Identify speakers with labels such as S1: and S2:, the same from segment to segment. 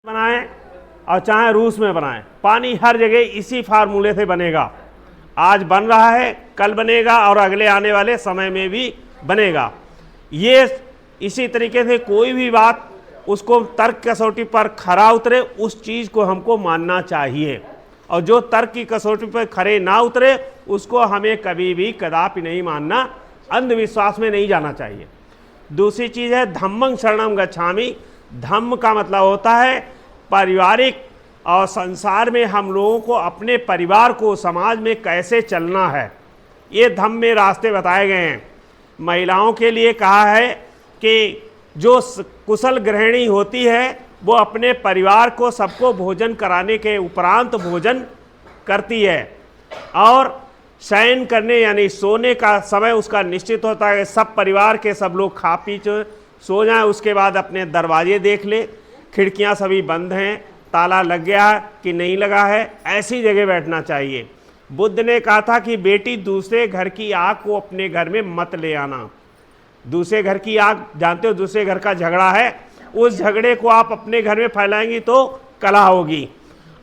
S1: बनाएं और चाहे रूस में बनाएं, पानी हर जगह इसी फार्मूले से बनेगा। आज बन रहा है, कल बनेगा और अगले आने वाले समय में भी बनेगा। ये इसी तरीके से कोई भी बात उसको तर्क कसौटी पर खरा उतरे, उस चीज़ को हमको मानना चाहिए, और जो तर्क की कसौटी पर खरे ना उतरे उसको हमें कभी भी कदापि नहीं मानना, अंधविश्वास में नहीं जाना चाहिए। दूसरी चीज़ है धम्मं शरणं गच्छामि। धम्म का मतलब होता है पारिवारिक और संसार में हम लोगों को अपने परिवार को, समाज में कैसे चलना है, ये धम्म में रास्ते बताए गए हैं। महिलाओं के लिए कहा है कि जो कुशल गृहिणी होती है वो अपने परिवार को, सबको भोजन कराने के उपरांत भोजन करती है, और शयन करने यानी सोने का समय उसका निश्चित होता है। सब परिवार के सब लोग खा पी सो जाएं, उसके बाद अपने दरवाजे देख ले, खिड़कियां सभी बंद हैं, ताला लग गया है कि नहीं लगा है, ऐसी जगह बैठना चाहिए। बुद्ध ने कहा था कि बेटी दूसरे घर की आग को अपने घर में मत ले आना। दूसरे घर की आग, जानते हो दूसरे घर का झगड़ा है, उस झगड़े को आप अपने घर में फैलाएंगी तो कलह होगी,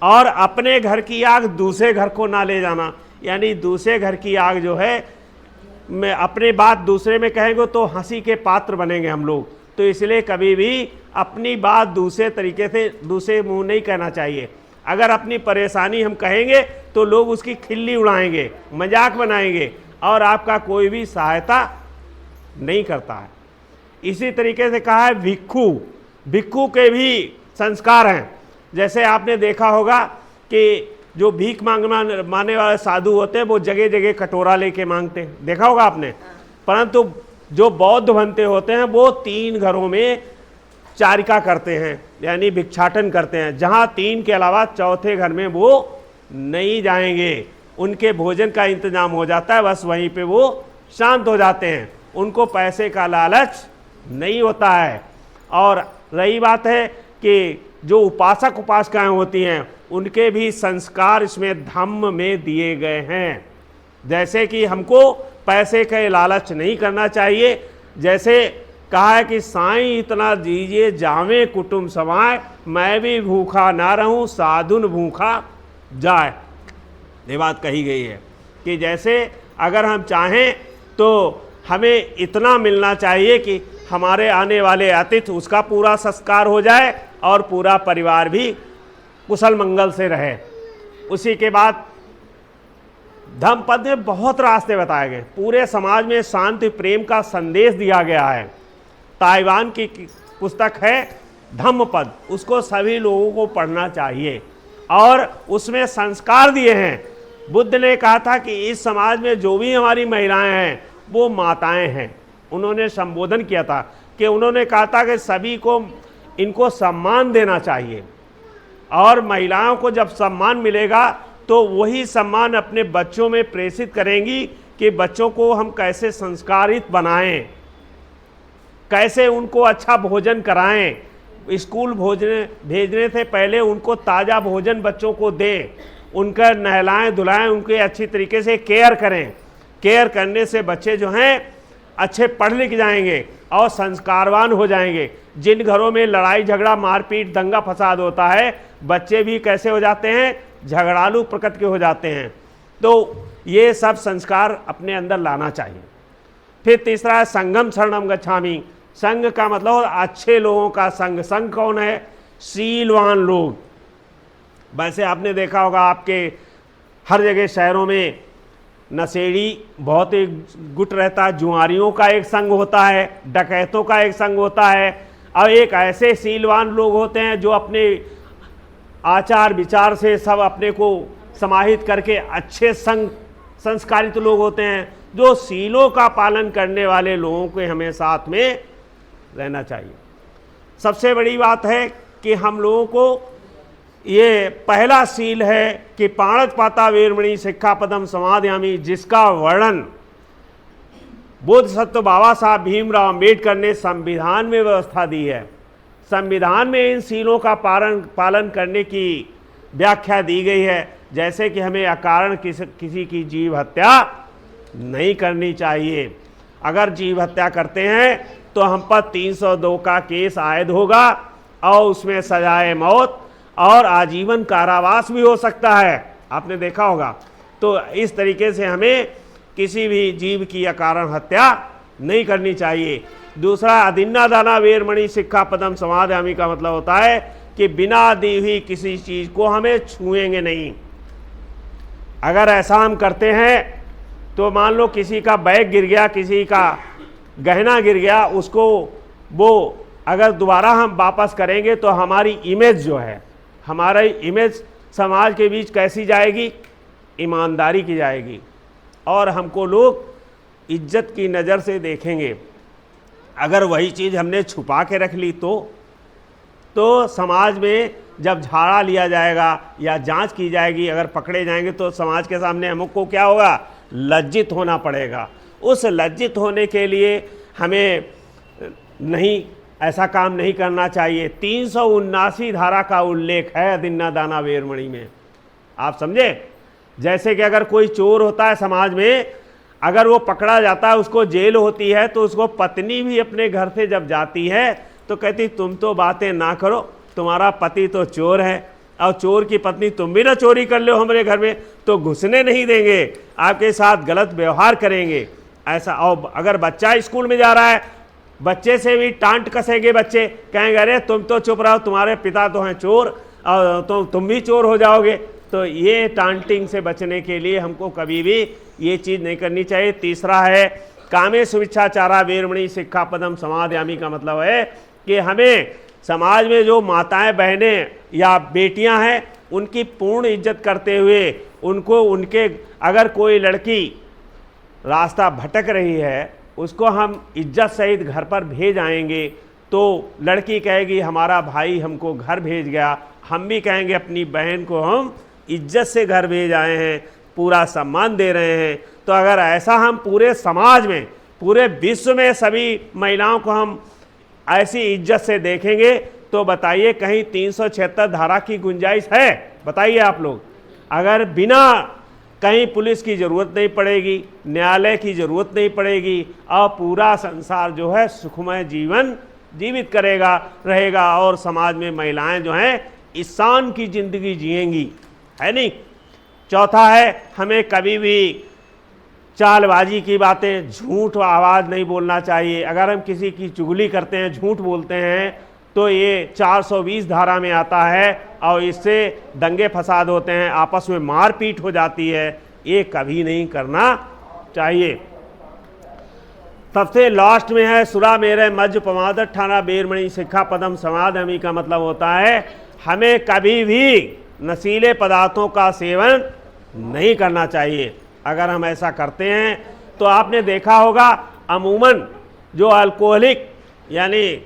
S1: और अपने घर की आग दूसरे घर को ना ले जाना, यानी दूसरे घर की आग जो है, मैं अपने बात दूसरे में कहेंगे तो हंसी के पात्र बनेंगे हम लोग। तो इसलिए कभी भी अपनी बात दूसरे तरीके से, दूसरे मुंह नहीं कहना चाहिए। अगर अपनी परेशानी हम कहेंगे तो लोग उसकी खिल्ली उड़ाएंगे, मजाक बनाएंगे, और आपका कोई भी सहायता नहीं करता है। इसी तरीके से कहा है भिक्खु। भिक्खु के भी संस्कार हैं। जैसे आपने देखा होगा कि जो भीख मांगने वाले साधु होते हैं वो जगह जगह कटोरा लेके मांगते हैं, देखा होगा आपने। परंतु जो बौद्ध बनते होते हैं वो 3 घरों में चारिका करते हैं, यानी भिक्षाटन करते हैं, जहाँ 3 के अलावा चौथे घर में वो नहीं जाएंगे। उनके भोजन का इंतजाम हो जाता है, बस वहीं पे वो शांत हो जाते हैं, उनको पैसे का लालच नहीं होता है। और रही बात है कि जो उपासक उपासिकाएं होती हैं उनके भी संस्कार इसमें धम्म में दिए गए हैं। जैसे कि हमको पैसे का लालच नहीं करना चाहिए। जैसे कहा है कि साईं इतना दीजिए जावे कुटुंब समाए, मैं भी भूखा ना रहूं साधुन भूखा जाए। ये बात कही गई है कि जैसे अगर हम चाहें तो हमें इतना मिलना चाहिए कि हमारे आने वाले अतिथि उसका पूरा संस्कार हो जाए और पूरा परिवार भी कुशल मंगल से रहे। उसी के बाद धम्म पद में बहुत रास्ते बताए गए, पूरे समाज में शांति प्रेम का संदेश दिया गया है। ताइवान की पुस्तक है धम्म पद, उसको सभी लोगों को पढ़ना चाहिए, और उसमें संस्कार दिए हैं। बुद्ध ने कहा था कि इस समाज में जो भी हमारी महिलाएं हैं वो माताएं हैं। उन्होंने संबोधन किया था कि उन्होंने कहा था कि सभी को इनको सम्मान देना चाहिए, और महिलाओं को जब सम्मान मिलेगा तो वही सम्मान अपने बच्चों में प्रेषित करेंगी कि बच्चों को हम कैसे संस्कारित बनाएं, कैसे उनको अच्छा भोजन कराएं। स्कूल भेजने से पहले उनको ताज़ा भोजन बच्चों को दें, उनका नहलाएं धुलाएं, उनके अच्छी तरीके से केयर करें। केयर करने से बच्चे जो हैं अच्छे पढ़ लिख जाएंगे और संस्कारवान हो जाएंगे। जिन घरों में लड़ाई झगड़ा मारपीट दंगा फसाद होता है, बच्चे भी कैसे हो जाते हैं, झगड़ालू प्रकृति के हो जाते हैं। तो ये सब संस्कार अपने अंदर लाना चाहिए। फिर तीसरा है संगम शरणम गच्छामि। संघ का मतलब अच्छे लोगों का संग। संघ कौन है? शीलवान लोग। वैसे आपने देखा होगा आपके हर जगह शहरों में नशेड़ी बहुत एक गुट रहता है, जुआरियों का एक संघ होता है, डकैतों का एक संघ होता है, और एक ऐसे शीलवान लोग होते हैं जो अपने आचार विचार से सब अपने को समाहित करके अच्छे संस्कारित लोग होते हैं। जो शीलों का पालन करने वाले लोगों को हमें साथ में रहना चाहिए। सबसे बड़ी बात है कि हम लोगों को ये पहला शील है कि पाणिपाता वीरमणि सिक्खापदम समादयामि, जिसका वर्णन बोधिसत्व बाबा साहब भीमराव अम्बेडकर ने संविधान में व्यवस्था दी है। संविधान में इन शीलों का पालन करने की व्याख्या दी गई है, जैसे कि हमें अकारण किसी की जीव हत्या नहीं करनी चाहिए। अगर जीव हत्या करते हैं तो हम पर 302 का केस आयद होगा, और उसमें सजाए मौत और आजीवन कारावास भी हो सकता है, आपने देखा होगा। तो इस तरीके से हमें किसी भी जीव की अकारण हत्या नहीं करनी चाहिए। दूसरा, अदिन्ना दाना वेरमणि सिक्खा पदम समादयामि का मतलब होता है कि बिना दी हुई किसी चीज को हमें छुएंगे नहीं। अगर ऐसा हम करते हैं तो मान लो किसी का बैग गिर गया, किसी का गहना गिर गया, उसको वो अगर दोबारा हम वापस करेंगे तो हमारी इमेज जो है, हमारी इमेज समाज के बीच कैसी जाएगी? ईमानदारी की जाएगी, और हमको लोग इज्जत की नज़र से देखेंगे। अगर वही चीज़ हमने छुपा के रख ली तो समाज में जब झाड़ा लिया जाएगा या जांच की जाएगी, अगर पकड़े जाएंगे तो समाज के सामने हमको क्या होगा? लज्जित होना पड़ेगा। उस लज्जित होने के लिए हमें नहीं, ऐसा काम नहीं करना चाहिए। 379 धारा का उल्लेख है अदिन्ना दाना वेरमणि में, आप समझे? जैसे कि अगर कोई चोर होता है समाज में, अगर वो पकड़ा जाता है, उसको जेल होती है, तो उसको पत्नी भी अपने घर से जब जाती है तो कहती तुम तो बातें ना करो, तुम्हारा पति तो चोर है, और चोर की पत्नी तुम भी ना चोरी कर लो हमारे घर में, तो घुसने नहीं देंगे, आपके साथ गलत व्यवहार करेंगे। ऐसा। और अगर बच्चा स्कूल में जा रहा है, बच्चे से भी टांट कसेंगे, बच्चे कहेंगे अरे तुम तो चुप रहो, तुम्हारे पिता तो हैं चोर और तो तुम भी चोर हो जाओगे। तो ये टांटिंग से बचने के लिए हमको कभी भी ये चीज़ नहीं करनी चाहिए। तीसरा है कामे सुविच्छाचारा वेरमणि सिक्खा पदम समादयामि का मतलब है कि हमें समाज में जो माताएं बहनें या बेटियां हैं उनकी पूर्ण इज्जत करते हुए उनको, उनके अगर कोई लड़की रास्ता भटक रही है उसको हम इज्जत सहित घर पर भेज आएंगे, तो लड़की कहेगी हमारा भाई हमको घर भेज गया, हम भी कहेंगे अपनी बहन को हम इज्जत से घर भेज आए हैं, पूरा सम्मान दे रहे हैं। तो अगर ऐसा हम पूरे समाज में, पूरे विश्व में सभी महिलाओं को हम ऐसी इज्जत से देखेंगे तो बताइए कहीं 376 धारा की गुंजाइश है? बताइए आप लोग। अगर बिना कहीं पुलिस की ज़रूरत नहीं पड़ेगी, न्यायालय की ज़रूरत नहीं पड़ेगी, और पूरा संसार जो है सुखमय जीवन जीवित करेगा रहेगा, और समाज में महिलाएं जो हैं इंसान की ज़िंदगी जिएंगी, है नहीं? चौथा है हमें कभी भी चालबाजी की बातें, झूठ आवाज़ नहीं बोलना चाहिए। अगर हम किसी की चुगली करते हैं, झूठ बोलते हैं, तो ये 420 धारा में आता है, और इससे दंगे फसाद होते हैं, आपस में मारपीट हो जाती है। ये कभी नहीं करना चाहिए। सबसे लास्ट में है सुरा मेरे मज्ज पमादर ठाना बेरमणि सिक्खा पदम समादयामि का मतलब होता है हमें कभी भी नशीले पदार्थों का सेवन नहीं करना चाहिए। अगर हम ऐसा करते हैं तो आपने देखा होगा अमूमन जो अल्कोहलिक यानी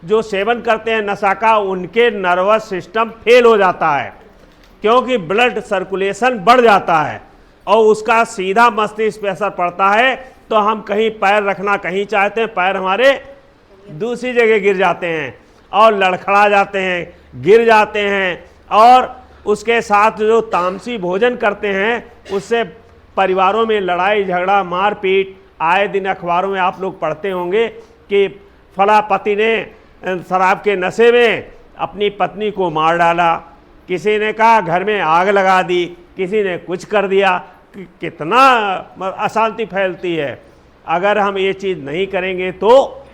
S1: जो सेवन करते हैं नशा का, उनके नर्वस सिस्टम फेल हो जाता है, क्योंकि ब्लड सर्कुलेशन बढ़ जाता है और उसका सीधा मस्तिष्क पे असर पड़ता है। तो हम कहीं पैर रखना कहीं चाहते हैं, पैर हमारे दूसरी जगह गिर जाते हैं और लड़खड़ा जाते हैं, गिर जाते हैं, और उसके साथ जो तामसी भोजन करते हैं उससे परिवारों में लड़ाई झगड़ा मारपीट। आए दिन अखबारों में आप लोग पढ़ते होंगे कि फला पति ने शराब के नशे में अपनी पत्नी को मार डाला, किसी ने कहा घर में आग लगा दी, किसी ने कुछ कर दिया। कितना अशांति फैलती है। अगर हम ये चीज़ नहीं करेंगे तो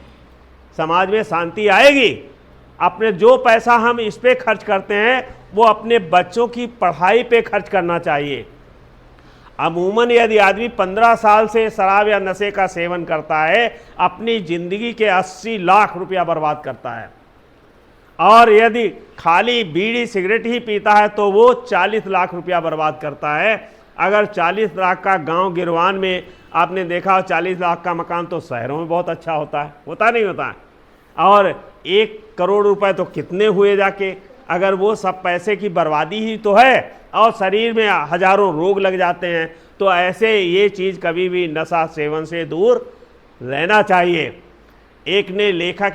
S1: समाज में शांति आएगी। अपने जो पैसा हम इस पे खर्च करते हैं वो अपने बच्चों की पढ़ाई पे खर्च करना चाहिए। अमूमन यदि आदमी 15 साल से शराब या नशे का सेवन करता है, अपनी ज़िंदगी के 80 लाख रुपया बर्बाद करता है, और यदि खाली बीड़ी सिगरेट ही पीता है तो वो 40 लाख रुपया बर्बाद करता है। अगर 40 लाख का गांव गिरवान में आपने देखा, 40 लाख का मकान तो शहरों में बहुत अच्छा होता है, होता नहीं होता है? और 1 करोड़ रुपए तो कितने हुए जाके। अगर वो सब पैसे की बर्बादी ही तो है, और शरीर में हजारों रोग लग जाते हैं। तो ऐसे ये चीज़ कभी भी नशा सेवन से दूर रहना चाहिए। एक ने लिखा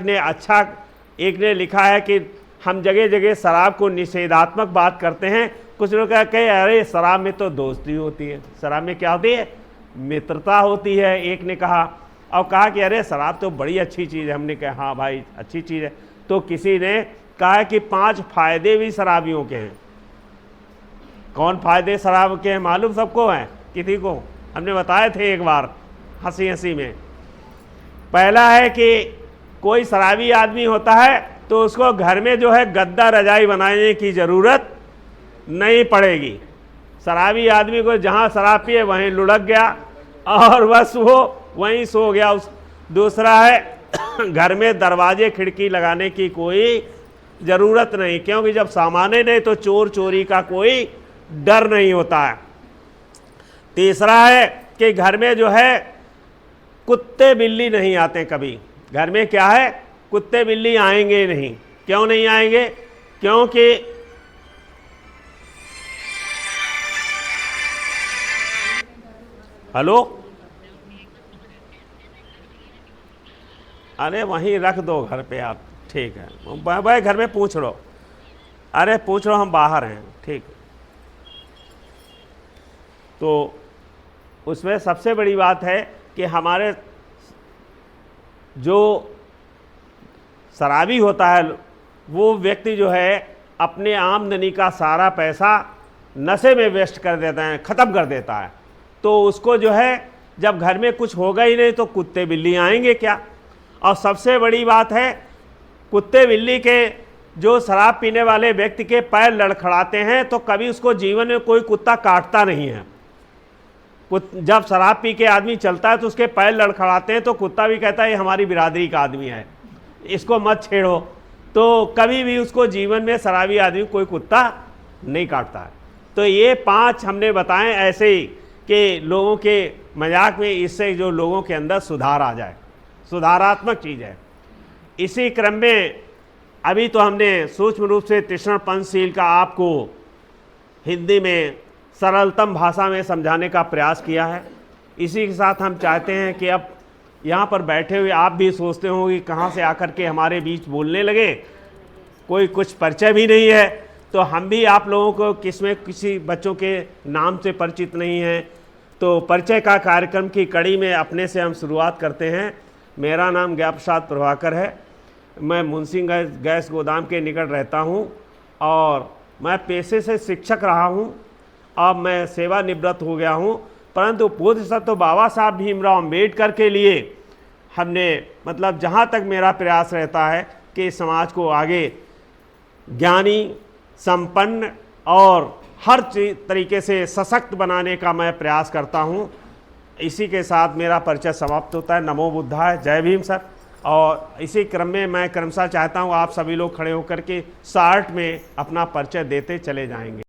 S1: है कि हम जगह जगह शराब को निषेधात्मक बात करते हैं। कुछ लोग कहे अरे शराब में तो दोस्ती होती है, शराब में क्या होती है? मित्रता होती है, एक ने कहा। और कहा कि अरे शराब तो बड़ी अच्छी चीज़ है। हमने कहा हाँ भाई अच्छी चीज़ है। तो किसी ने कहा है कि 5 फायदे भी शराबियों के हैं। कौन फायदे शराब के हैं मालूम सबको है? किसी को? हमने बताए थे एक बार हंसी हंसी में। पहला है कि कोई शराबी आदमी होता है तो उसको घर में जो है गद्दा रजाई बनाने की ज़रूरत नहीं पड़ेगी। शराबी आदमी को जहाँ शराब पिए वहीं लुढ़क गया और बस वो वहीं सो गया। दूसरा है घर में दरवाजे खिड़की लगाने की कोई ज़रूरत नहीं, क्योंकि जब सामाने नहीं तो चोर चोरी का कोई डर नहीं होता है। तीसरा है कि घर में जो है कुत्ते बिल्ली नहीं आते कभी। घर में क्या है, कुत्ते बिल्ली आएंगे नहीं। क्यों नहीं आएंगे? क्योंकि हेलो, अरे वहीं रख दो घर पे आप, ठीक है भाई, घर में पूछ लो। अरे पूछ लो, हम बाहर हैं, ठीक। तो उसमें सबसे बड़ी बात है कि हमारे जो शराबी होता है वो व्यक्ति जो है अपने आमदनी का सारा पैसा नशे में वेस्ट कर देता है, ख़त्म कर देता है। तो उसको जो है जब घर में कुछ होगा ही नहीं तो कुत्ते बिल्ली आएंगे क्या? और सबसे बड़ी बात है, कुत्ते बिल्ली के जो शराब पीने वाले व्यक्ति के पैर लड़खड़ाते हैं तो कभी उसको जीवन में कोई कुत्ता काटता नहीं है। जब शराब पी के आदमी चलता है तो उसके पैर लड़खड़ाते हैं तो कुत्ता भी कहता है ये हमारी बिरादरी का आदमी है, इसको मत छेड़ो। तो कभी भी उसको जीवन में शराबी आदमी कोई कुत्ता नहीं काटता है। तो ये 5 हमने बताएं ऐसे ही कि लोगों के मजाक में, इससे जो लोगों के अंदर सुधार आ जाए, सुधारात्मक चीज़ है। इसी क्रम में अभी तो हमने सूक्ष्म रूप से तृष्ण पंचशील का आपको हिंदी में सरलतम भाषा में समझाने का प्रयास किया है। इसी के साथ हम चाहते हैं कि अब यहाँ पर बैठे हुए आप भी सोचते हो कि कहाँ से आकर के हमारे बीच बोलने लगे, कोई कुछ परिचय भी नहीं है। तो हम भी आप लोगों को किसी बच्चों के नाम से परिचित नहीं हैं, तो परिचय का कार्यक्रम की कड़ी में अपने से हम शुरुआत करते हैं। मेरा नाम ज्ञा प्रसाद प्रभाकर है, मैं मुंशी गैस गोदाम के निकट रहता हूँ और मैं पेशे से शिक्षक रहा हूँ। अब मैं सेवानिवृत्त हो गया हूँ, परंतु बोधिसत्व बाबा साहब भीमराव अम्बेडकर के लिए हमने मतलब जहाँ तक मेरा प्रयास रहता है कि समाज को आगे ज्ञानी, संपन्न और हर तरीके से सशक्त बनाने का मैं प्रयास करता हूँ। इसी के साथ मेरा परिचय समाप्त होता है। नमो बुद्धाय, जय भीम सर। और इसी क्रम में मैं क्रमशः चाहता हूँ आप सभी लोग खड़े होकर के शार्ट में अपना परिचय देते चले जाएंगे।